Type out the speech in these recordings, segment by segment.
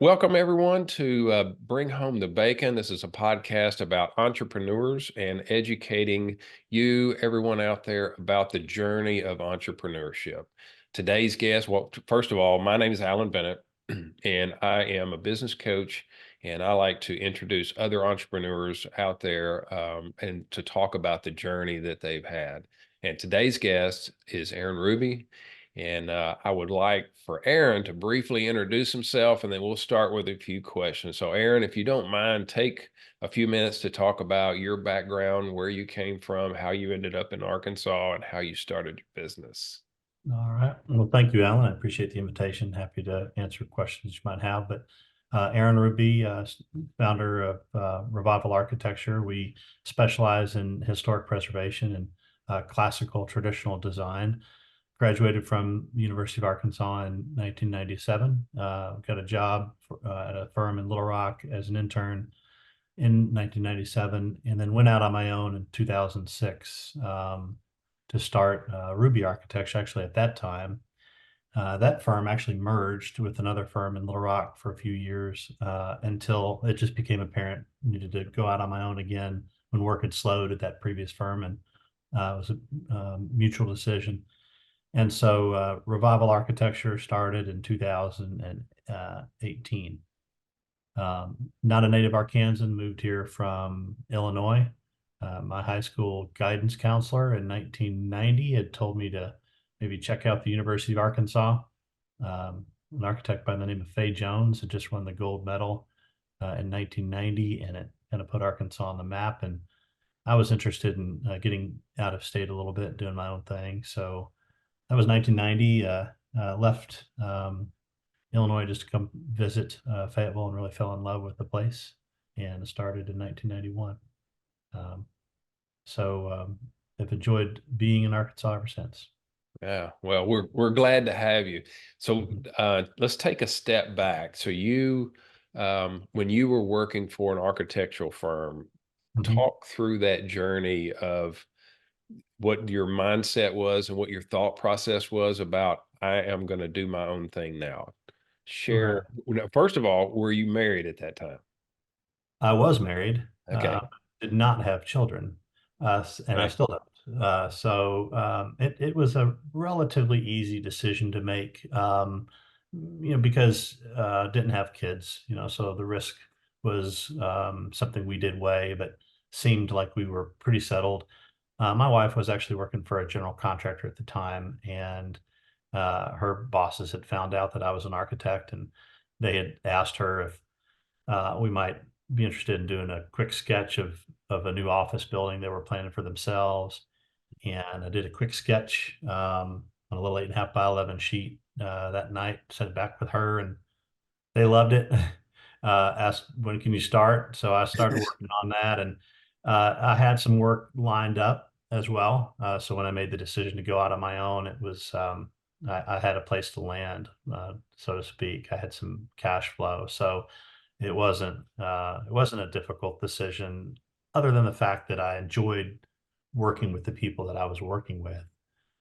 Welcome everyone to Bring Home the Bacon. This is a podcast about entrepreneurs and educating you, everyone out there, about the journey of entrepreneurship. Today's guest, well, first of all, my name is Alan Bennett, and I am a business coach, and I like to introduce other entrepreneurs out there and to talk about the journey that they've had. And today's guest is Aaron Ruby. And I would like for Aaron to briefly introduce himself, and then we'll start with a few questions. So, Aaron, if you don't mind, take a few minutes to talk about your background, where you came from, how you ended up in Arkansas, and how you started your business. All right. Well, thank you, Alan. I appreciate the invitation. Happy to answer questions you might have. But Aaron Ruby, founder of Revival Architecture. We specialize in historic preservation and classical traditional design. Graduated from the University of Arkansas in 1997. Got a job at a firm in Little Rock as an intern in 1997, and then went out on my own in 2006 to start Ruby Architecture. Actually, at that time, that firm actually merged with another firm in Little Rock for a few years until it just became apparent I needed to go out on my own again when work had slowed at that previous firm, and it was a mutual decision. And so Revival Architecture started in 2018. Not a native Arkansan, moved here from Illinois. My high school guidance counselor in 1990 had told me to maybe check out the University of Arkansas. An architect by the name of Fay Jones had just won the gold medal in 1990, and it kind of put Arkansas on the map. And I was interested in getting out of state a little bit, doing my own thing. So that was 1990. Left Illinois just to come visit Fayetteville and really fell in love with the place, and started in 1991. I've enjoyed being in Arkansas ever since. Yeah, well, we're glad to have you. So let's take a step back. So when you were working for an architectural firm, talk through that journey of what your mindset was and what your thought process was about, I am going to do my own thing now. Share, first of all, were you married at that time? I was married. Okay. Did not have children, and I still don't. It was a relatively easy decision to make, because didn't have kids, so the risk was something we did weigh, but seemed like we were pretty settled. My wife was actually working for a general contractor at the time, and her bosses had found out that I was an architect, and they had asked her if we might be interested in doing a quick sketch of a new office building they were planning for themselves. And I did a quick sketch on a little 8.5 by 11 sheet that night, sent it back with her, and they loved it. Asked, when can you start? So I started working on that, and I had some work lined up as well. So when I made the decision to go out on my own, it was I had a place to land, so to speak. I had some cash flow, so it wasn't a difficult decision, other than the fact that I enjoyed working with the people that I was working with.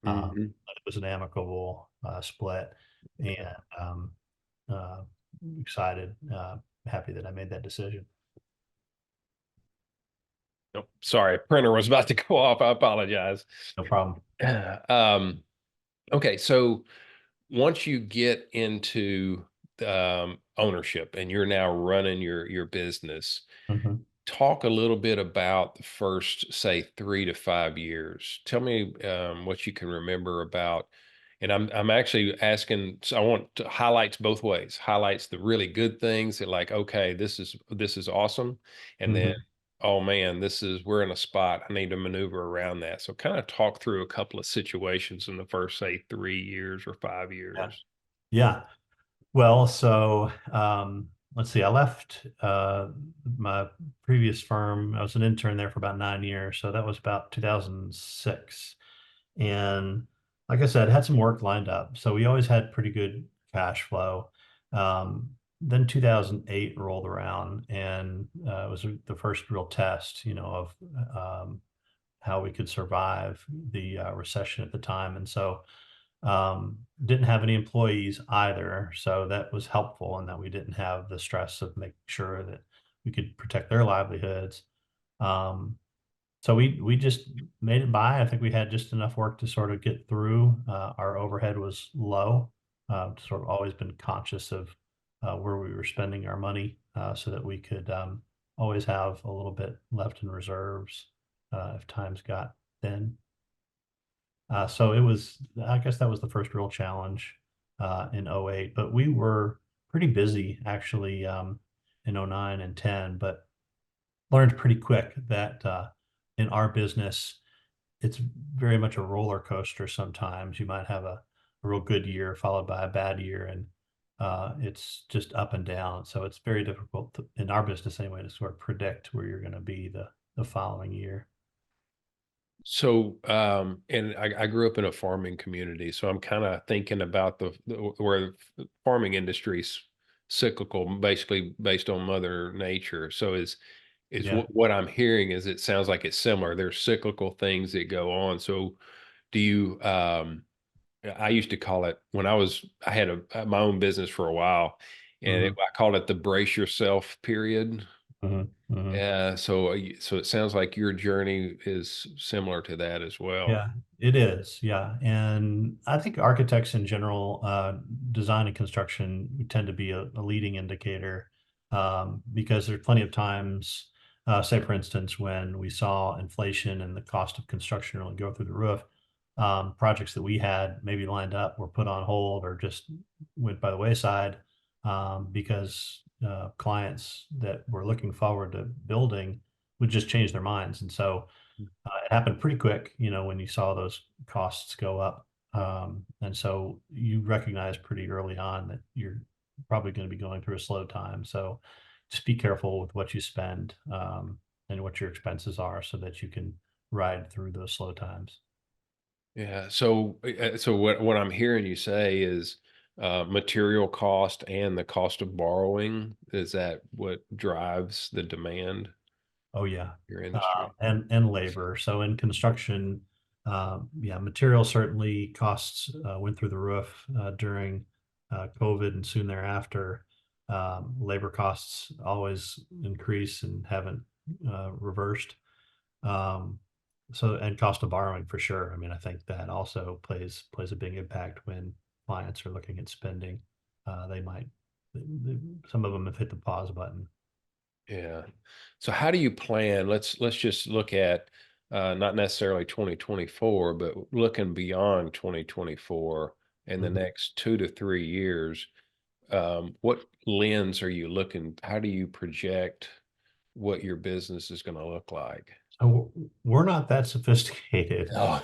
It was an amicable split, and excited, happy that I made that decision. Oh, sorry, printer was about to go off. I apologize. No problem. Okay, so once you get into ownership and you're now running your business, talk a little bit about the first, say, 3 to 5 years. Tell me what you can remember about. And I'm actually asking, so I want to highlights both ways. Highlights the really good things that, like, okay, this is awesome, and then, oh man, we're in a spot. I need to maneuver around that. So kind of talk through a couple of situations in the first, say, 3 years or 5 years. Yeah. Well, so let's see. I left my previous firm. I was an intern there for about 9 years, so that was about 2006. And like I said, had some work lined up, so we always had pretty good cash flow. Then 2008 rolled around, and it was the first real test, of how we could survive the recession at the time. And so Didn't have any employees either, so that was helpful in that we didn't have the stress of making sure that we could protect their livelihoods. Um, so we just made it by. I think we had just enough work to sort of get through. Our overhead was low. Sort of always been conscious of where we were spending our money, so that we could always have a little bit left in reserves if times got thin. So it was, I guess that was the first real challenge in '08. But we were pretty busy actually in '09 and 10, but learned pretty quick that in our business, it's very much a roller coaster sometimes. You might have a real good year followed by a bad year, and it's just up and down. So it's very difficult to, in our business anyway, to sort of predict where you're going to be the following year. So, and I grew up in a farming community, so I'm kind of thinking about where the farming industry's cyclical, basically based on Mother Nature. So is Yeah. what I'm hearing is it sounds like it's similar. There's cyclical things that go on. So do you, I used to call it when I had my own business for a while, and Hmm. I called it the brace yourself period. Hmm. Hmm. Yeah. So, so it sounds like your journey is similar to that as well. Yeah, it is. Yeah. And I think architects in general, design and construction tend to be a leading indicator because there's plenty of times, say, for instance, when we saw inflation and the cost of construction really go through the roof, projects that we had maybe lined up were put on hold or just went by the wayside because clients that were looking forward to building would just change their minds. And so, it happened pretty quick, when you saw those costs go up. And so you recognize pretty early on that you're probably going to be going through a slow time. So just be careful with what you spend and what your expenses are so that you can ride through those slow times. Yeah. So, so what I'm hearing you say is material cost and the cost of borrowing. Is that what drives the demand Oh yeah, in your industry? and labor. So in construction, yeah, material certainly costs went through the roof during COVID and soon thereafter. Labor costs always increase and haven't reversed. Um, so and cost of borrowing for sure. I mean, I think that also plays a big impact when clients are looking at spending. They might some of them have hit the pause button. Yeah. So how do you plan? Let's just look at not necessarily 2024, but looking beyond 2024 in the Mhm. next 2 to 3 years. What lens are you looking? How do you project what your business is going to look like? So we're not that sophisticated. Oh,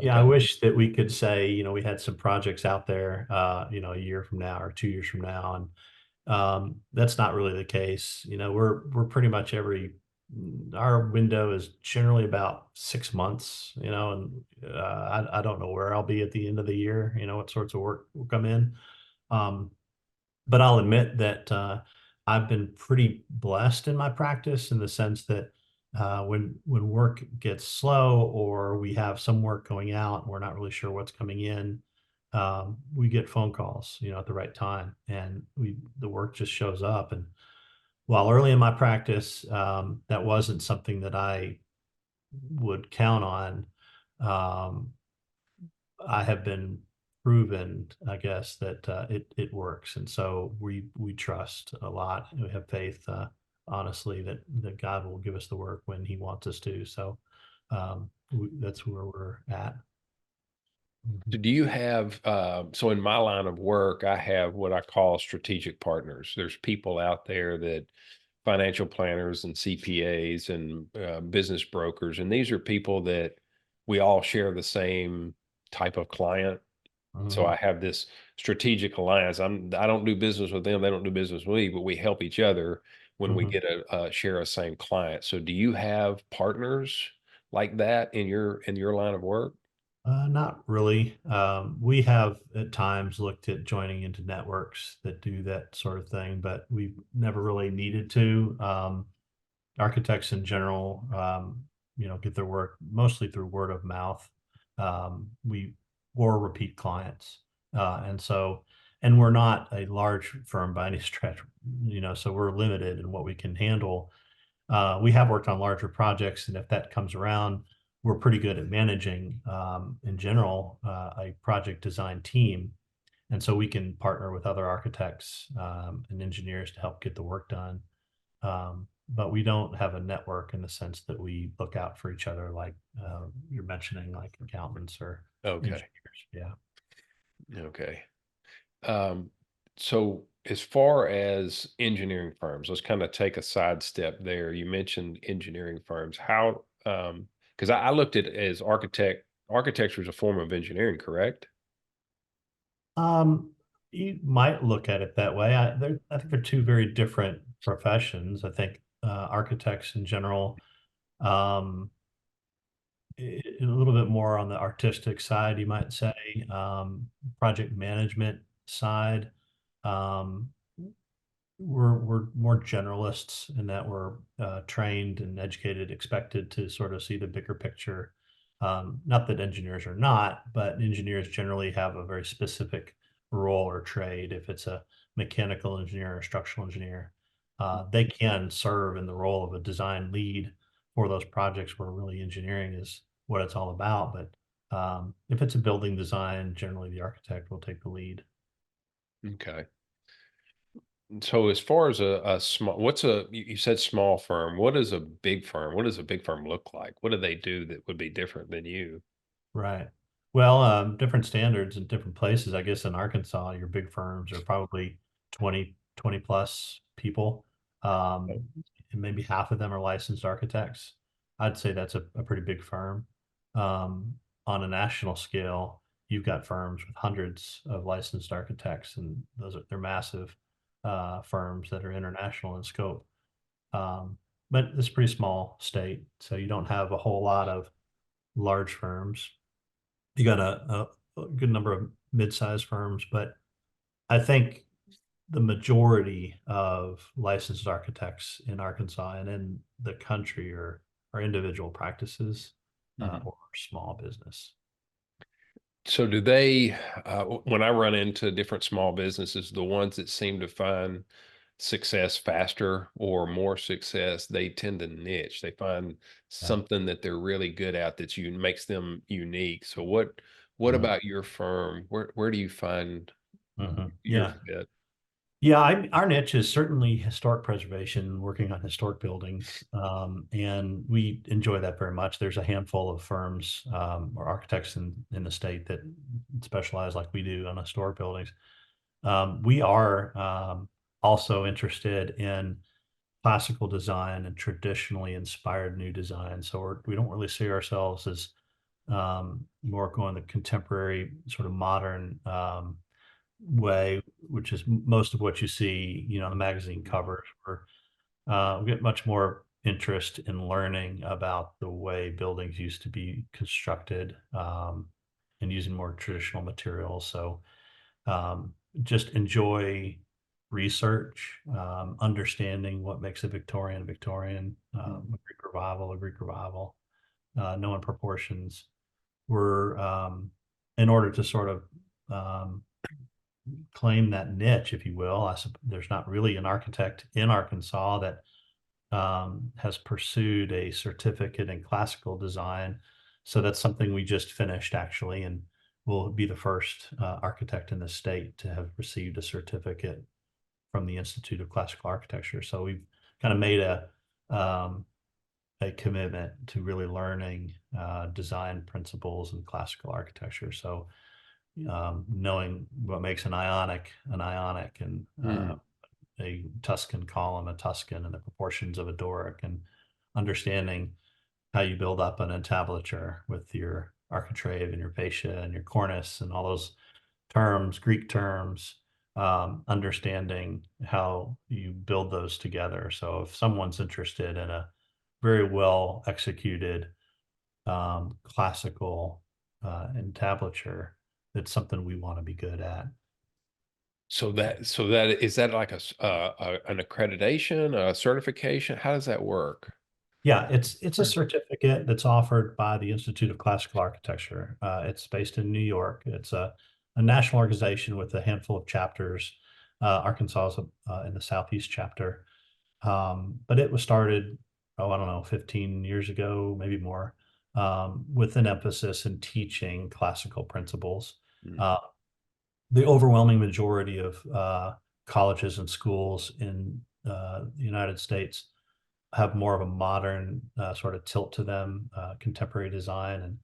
Yeah, I okay. wish that we could say, we had some projects out there, a year from now or 2 years from now, and that's not really the case. We're pretty much our window is generally about 6 months. And I don't know where I'll be at the end of the year. What sorts of work will come in. Um, but I'll admit that I've been pretty blessed in my practice in the sense that when work gets slow or we have some work going out and we're not really sure what's coming in, we get phone calls, at the right time, and the work just shows up. And while early in my practice, that wasn't something that I would count on. Um, I have been proven, I guess, that it works, and so we trust a lot. We have faith, honestly, that God will give us the work when He wants us to. So that's where we're at. So Mhm. do you have, so in my line of work, I have what I call strategic partners. There's people out there that financial planners and CPAs and business brokers, and these are people that we all share the same type of client. So Mhm. I have this strategic alliance. I don't do business with them, they don't do business with me, but we help each other when we Mhm. get share a same client. So do you have partners like that in your line of work? Not really. We have at times looked at joining into networks that do that sort of thing, but we've never really needed to. Architects in general, get their work mostly through word of mouth. We or repeat clients. And we're not a large firm by any stretch, so we're limited in what we can handle. We have worked on larger projects, and if that comes around, we're pretty good at managing, in general, a project design team. And so we can partner with other architects and engineers to help get the work done. But we don't have a network in the sense that we look out for each other, like you're mentioning, like accountants or Okay. engineers. Yeah. Okay. So as far as engineering firms, let's kind of take a sidestep there. You mentioned engineering firms. How, because I looked at it as architecture is a form of engineering, correct? Um, you might look at it that way. I think they're two very different professions. I think architects in general, um, a little bit more on the artistic side, you might say, project management side. Um, we're more generalists in that we're trained and educated, expected to sort of see the bigger picture. Not that engineers are not, but engineers generally have a very specific role or trade. If it's a mechanical engineer or structural engineer, they can serve in the role of a design lead for those projects where really engineering is what it's all about. But if it's a building design, generally the architect will take the lead. Okay. So as far as a small, you said small firm. What is a big firm? What does a big firm look like? What do they do that would be different than you? Right. Well, different standards in different places. I guess in Arkansas, your big firms are probably 20 plus people. Oh. And maybe half of them are licensed architects. I'd say that's a pretty big firm. Um, on a national scale, you've got firms with hundreds of licensed architects, and they're massive firms that are international in scope. Um, but it's a pretty small state, so you don't have a whole lot of large firms. You got a good number of mid-sized firms, but I think the majority of licensed architects in Arkansas and in the country are individual practices Mhm. or small business. So do they, when I run into different small businesses, the ones that seem to find success faster or more success, they tend to niche. They find Yeah. something that they're really good at that's makes them unique. So what Mhm. about your firm? Where do you find Mhm. your Yeah. fit? Yeah, our niche is certainly historic preservation, working on historic buildings, and we enjoy that very much. There's a handful of firms or architects in the state that specialize like we do on historic buildings. We are also interested in classical design and traditionally inspired new design. So we don't really see ourselves as more going the contemporary sort of modern way, which is most of what you see, on the magazine covers. We get much more interest in learning about the way buildings used to be constructed, and using more traditional materials. So just enjoy research, understanding what makes a Victorian, a Greek revival, knowing proportions. We're in order to sort of um, claim that niche, if you will. There's not really an architect in Arkansas that has pursued a certificate in classical design. So that's something we just finished actually, and will be the first architect in the state to have received a certificate from the Institute of Classical Architecture. So we've kind of made um, a commitment to really learning design principles in classical architecture. So knowing what makes an ionic, and Mm. a Tuscan column, a Tuscan, and the proportions of a Doric, and understanding how you build up an entablature with your architrave and your fascia and your cornice and all those terms, Greek terms, understanding how you build those together. So if someone's interested in a very well executed classical entablature, it's something we want to be good at. So that is that like an accreditation, a certification? How does that work? Yeah, it's a certificate that's offered by the Institute of Classical Architecture. It's based in New York. It's a national organization with a handful of chapters. Arkansas is in the Southeast chapter. But it was started, oh, I don't know, 15 years ago, maybe more, with an emphasis in teaching classical principles. Mm. Uh, the overwhelming majority of colleges and schools in the United States have more of a modern sort of tilt to them, contemporary design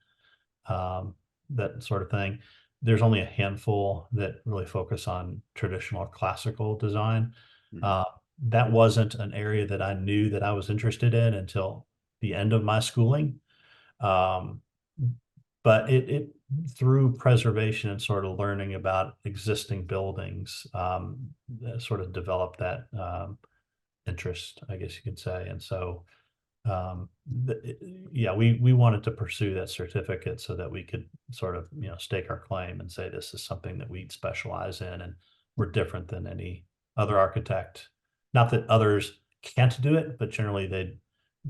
and that sort of thing. There's only a handful that really focus on traditional classical design. Mm. Uh, that wasn't an area that I knew that I was interested in until the end of my schooling. Um, but it through preservation and sort of learning about existing buildings, sort of developed that interest, I guess you could say. And so um, yeah, we wanted to pursue that certificate so that we could sort of, stake our claim and say this is something that we specialize in and we're different than any other architect. Not that others can't do it, but generally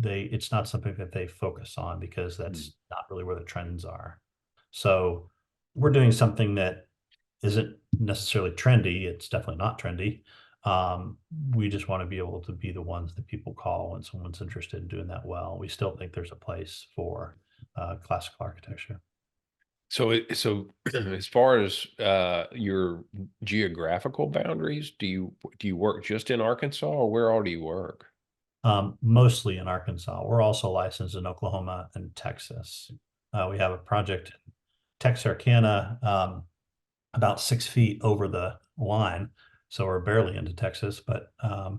it's not something that they focus on because Mm. that's not really where the trends are. So we're doing something that isn't necessarily trendy. It's definitely not trendy. We just want to be able to be the ones that people call when someone's interested in doing that well. We still think there's a place for classical architecture. So as far as your geographical boundaries, do you work just in Arkansas, or where all do you work? Mostly in Arkansas. We're also licensed in Oklahoma and Texas. We have a project in Texarkana, about 6 feet over the line. So we're barely into Texas, but a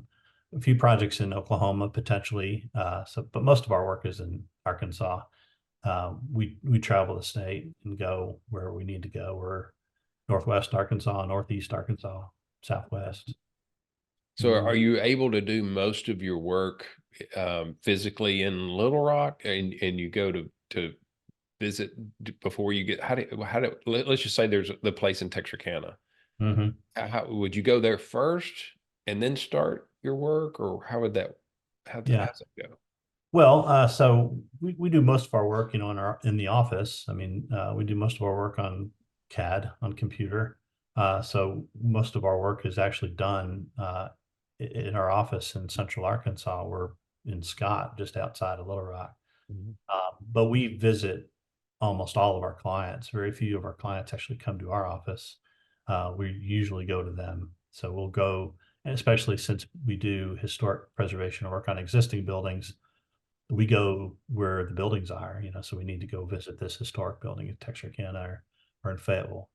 few projects in Oklahoma potentially. But most of our work is in Arkansas. We travel the state and go where we need to go. We're Northwest Arkansas, Northeast Arkansas, Southwest. So Mhm. are you able to do most of your work physically in Little Rock, and you go to visit before you get let's just say there's the place in Texarkana. Mhm. How would you go there first and then start your work, or how would that Yeah. how's that go? Well, so we do most of our work, in the office. I mean, we do most of our work on CAD on computer. So most of our work is actually done in our office in Central Arkansas. We're in Scott, just outside of Little Rock. Mhm. But we visit almost all of our clients. Very few of our clients actually come to our office. We usually go to them. So we'll go, and especially since we do historic preservation work on existing buildings, we go where the buildings are, so we need to go visit this historic building in Texarkana or in Fayetteville,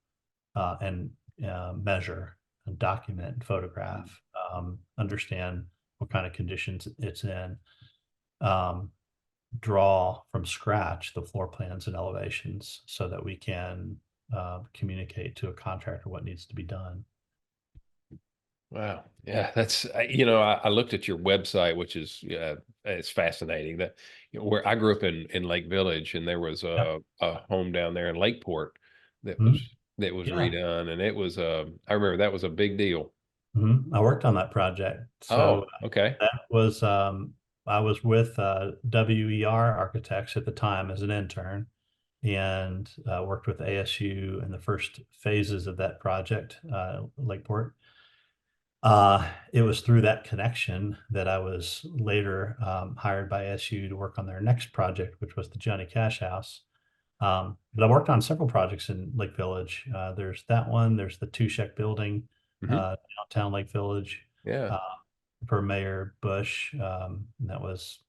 and measure and document and photograph, understand what kind of conditions it's in, um, draw from scratch the floor plans and elevations so that we can communicate to a contractor what needs to be done. Wow. Yeah, I looked at your website, which is it's fascinating that where I grew up in Lake Village, and there was Yeah. a home down there in Lakeport that was Mhm. that was Yeah. redone, and it was I remember that was a big deal. I worked on that project. So Oh, okay. that was, I was with WER Architects at the time as an intern and worked with ASU in the first phases of that project, Lakeport. It was through that connection that I was later hired by ASU to work on their next project, which was the Johnny Cash House. But I worked on several projects in Lake Village. There's that one. There's the Two Sheck building, Hmm. downtown Lake Village, Yeah. uh, for Mayor Bush. And that was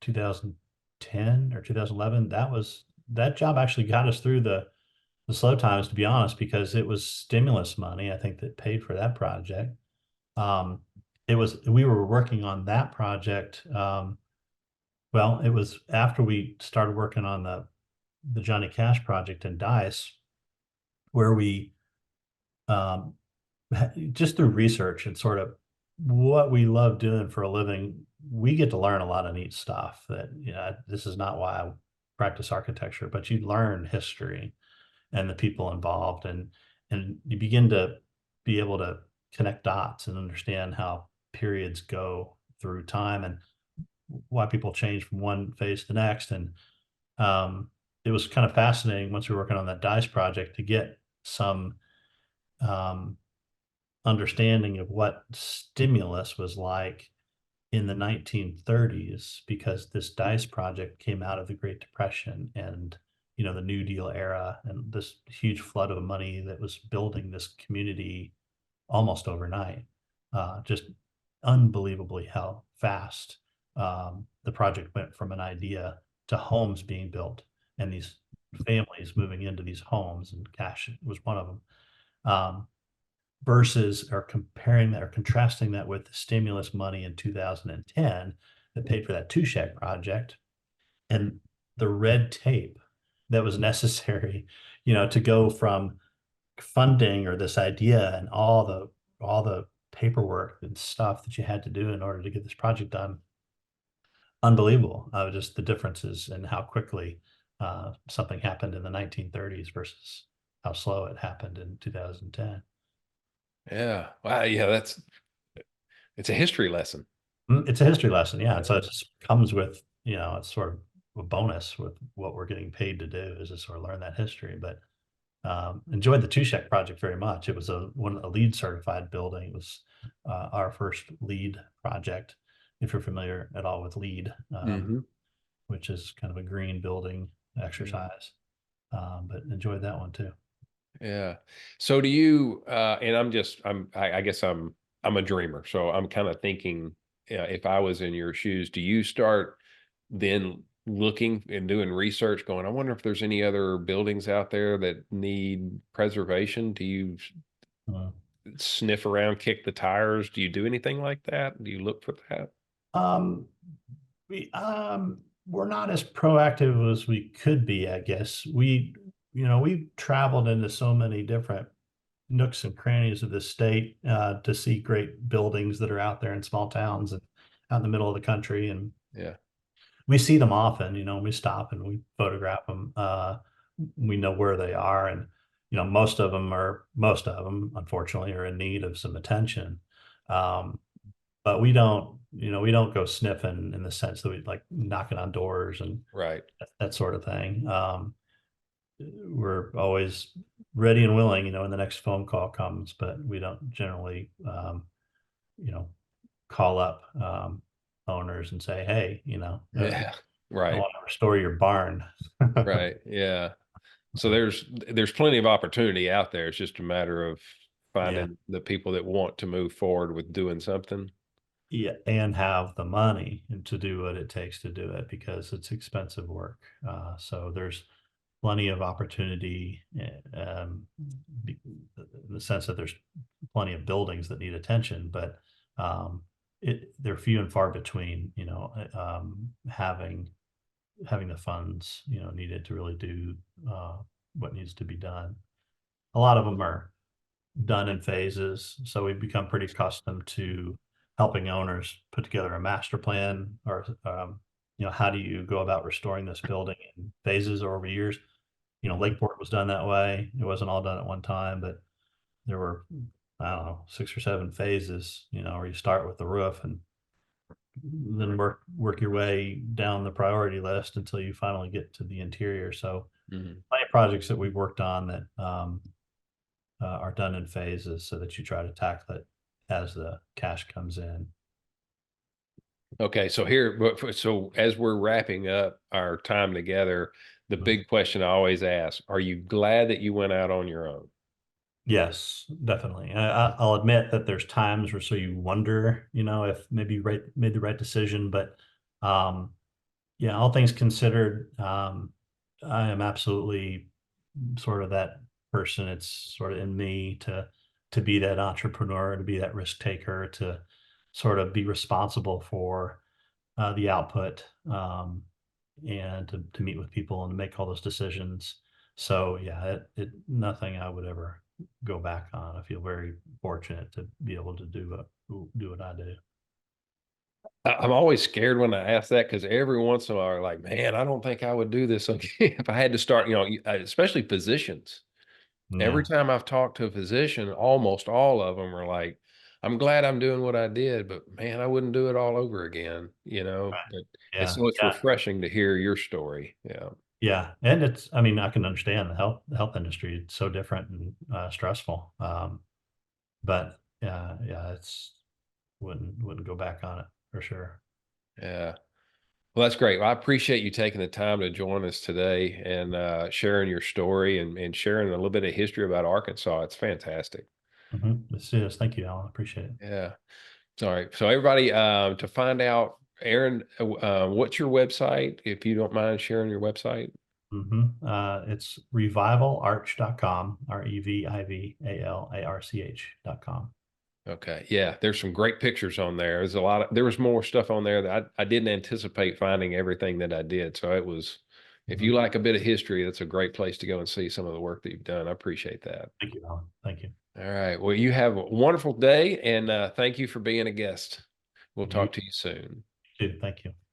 2010 or 2011. That job actually got us through the slow times, to be honest, because it was stimulus money, I think, that paid for that project. Um, we were working on that project. Well, it was after we started working on the Johnny Cash project in Dice, where we um, just through research and sort of what we love doing for a living, we get to learn a lot of neat stuff that, this is not why I practice architecture, but you learn history and the people involved, and you begin to be able to connect dots and understand how periods go through time. And why people change from one phase to the next. And it was kind of fascinating once we were working on that DICE project to get some um, understanding of what stimulus was like in the 1930s, because this DICE project came out of the Great Depression and the New Deal era, and this huge flood of money that was building this community almost overnight. Just unbelievably how fast the project went from an idea to homes being built and these families moving into these homes, and cash was one of them. Versus, or comparing that or contrasting that with the stimulus money in 2010 that paid for that two shack project, and the red tape that was necessary, to go from funding or this idea and all the paperwork and stuff that you had to do in order to get this project done. Unbelievable. Just the differences in how quickly something happened in the 1930s versus how slow it happened in 2010. Yeah. Wow. Yeah. It's a history lesson. It's a history lesson, yeah. And Yeah. so it just comes with, it's sort of a bonus with what we're getting paid to do, is to sort of learn that history. But enjoyed the two shack project very much. It was a LEED certified building. It was our first LEED project, if you're familiar at all with LEED, Hmm. which is kind of a green building exercise. But enjoyed that one too. Yeah. So do you, and I guess I'm a dreamer. So I'm kind of thinking, if I was in your shoes, do you start then looking and doing research going, I wonder if there's any other buildings out there that need preservation? Do you Uh, sniff around, kick the tires? Do you do anything like that? Do you look for that? Um, we're not as proactive as we could be, I guess. We've traveled into so many different nooks and crannies of the state to see great buildings that are out there in small towns and out in the middle of the country. And Yeah. we see them often, we stop and we photograph them. We know where they are. And, most of them, unfortunately, are in need of some attention. Um, but we don't go sniffing in the sense that we like knocking on doors and Right. that sort of thing. We're always ready and willing, when the next phone call comes, but we don't generally, you know, call up owners and say, hey, Yeah. I Right. want to restore your barn. Right. Yeah. So there's plenty of opportunity out there. It's just a matter of Yeah. finding the people that want to move forward with doing something. Yeah, and have the money and to do what it takes to do it, because it's expensive work. So there's plenty of opportunity, in the sense that there's plenty of buildings that need attention, but um, they're few and far between. Having the funds needed to really do what needs to be done. A lot of them are done in phases. So we've become pretty accustomed to helping owners put together a master plan, or, how do you go about restoring this building in phases or over years? Lakeport was done that way. It wasn't all done at one time, but there were, I don't know, 6 or 7 phases, where you start with the roof and then work your way down the priority list until you finally get to the interior. So Mhm. plenty of projects that we've worked on that are done in phases so that you try to tackle it as the cash comes in. Okay, so so as we're wrapping up our time together, the Mhm. big question I always ask, are you glad that you went out on your own? Yes, definitely. I'll admit that there's times where so you wonder, if maybe you made the right decision, but um, yeah, all things considered, I am absolutely sort of that person. It's sort of in me to be that entrepreneur, to be that risk taker, to sort of be responsible for the output, and to meet with people and make all those decisions. So yeah, nothing I would ever go back on. I feel very fortunate to be able to do what I do. I'm always scared when I ask that because every once in a while, like, man, I don't think I would do this again if I had to start, especially physicians. Every Yeah. time I've talked to a physician, almost all of them are like, I'm glad I'm doing what I did, but man, I wouldn't do it all over again, Right. but Yeah. so it's Yeah. refreshing to hear your story. Yeah. Yeah. And I mean, I can understand the health industry. It's so different and stressful. But yeah, wouldn't go back on it for sure. Yeah. Well, that's great. Well, I appreciate you taking the time to join us today and sharing your story and sharing a little bit of history about Arkansas. It's fantastic. This is, thank you, Alan. Appreciate it. Yeah. All right. So everybody, to find out, Aaron, what's your website? If you don't mind sharing your website. It's revivalarch.com, revivalarch.com. Okay. Yeah. There's some great pictures on there. There was more stuff on there that I didn't anticipate finding everything that I did. So if Mhm. you like a bit of history, that's a great place to go and see some of the work that you've done. I appreciate that. Thank you, Alan. Thank you. All right. Well, you have a wonderful day and thank you for being a guest. We'll You talk to you soon. too. Thank you.